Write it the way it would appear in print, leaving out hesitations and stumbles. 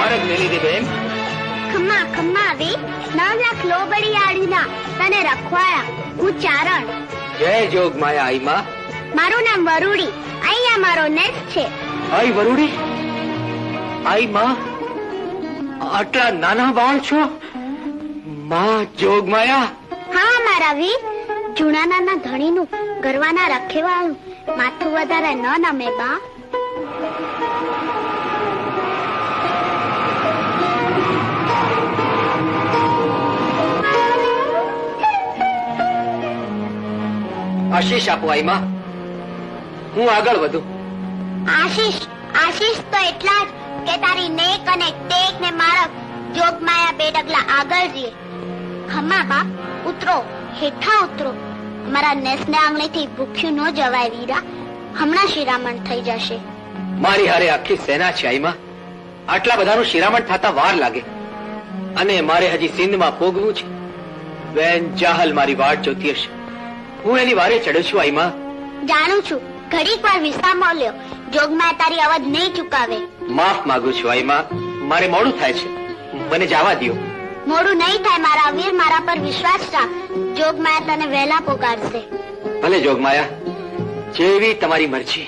મારગ ને લીધી બેન. ખમ્મા ખમ્મા વી 9 લાખ લોબડી આડીના તને રખવાયા. હું ચારણ. જય જોગ માયા આઈ માં. મારું નામ વરુડી. અહીંયા મારો નેસ છે. આઈ વરુડી. આઈ માં આટલા નાના બાળ છો માં. જોગ માયા. હા મારા વીર. જૂના નાના ધણીનું ગરવાના રખેવાળું માથું વધારે ન નમે બા. આશીષ આપો આઈ માં. હું આગળ વધું. આશીષ આશીષ તો એટલા જ કે તારી નેક અને ટેક ને મારક જોગમાયા 2 ડગલા આગળ જઈએ. ખમ્મા બાપ ઉતરો, હેઠા ઉતરો. અમારા નેસને આંગળીથી ભૂખ્યું ન જવાય વીરા. હમણાં શિરામણ થઈ જશે. મારી હારે આખી સેના છે આઈ માં. આટલા બધાનું શિરામણ થતા વાર લાગે અને મારે હજી સિંધમાં પોગવું છે. બેન જાહલ મારી વાટ જોતી હશે. હું એની વારે ચડ્યો છું આઈ માં. જાણું છું. ઘડીક વાર વિસામો લ્યો. જોગમાયા તારી અવાજ નહીં ચૂકાવે. માફ માંગુ છું આઈ માં. મારે મોડું થાય છે. મને જવા દ્યો. મોડું નહીં થાય મારા વીર. મારા પર વિશ્વાસ રાખ. જોગમાયા તને વહેલા પોકારશે. ભલે જોગમાયા, જેવી તમારી મરજી.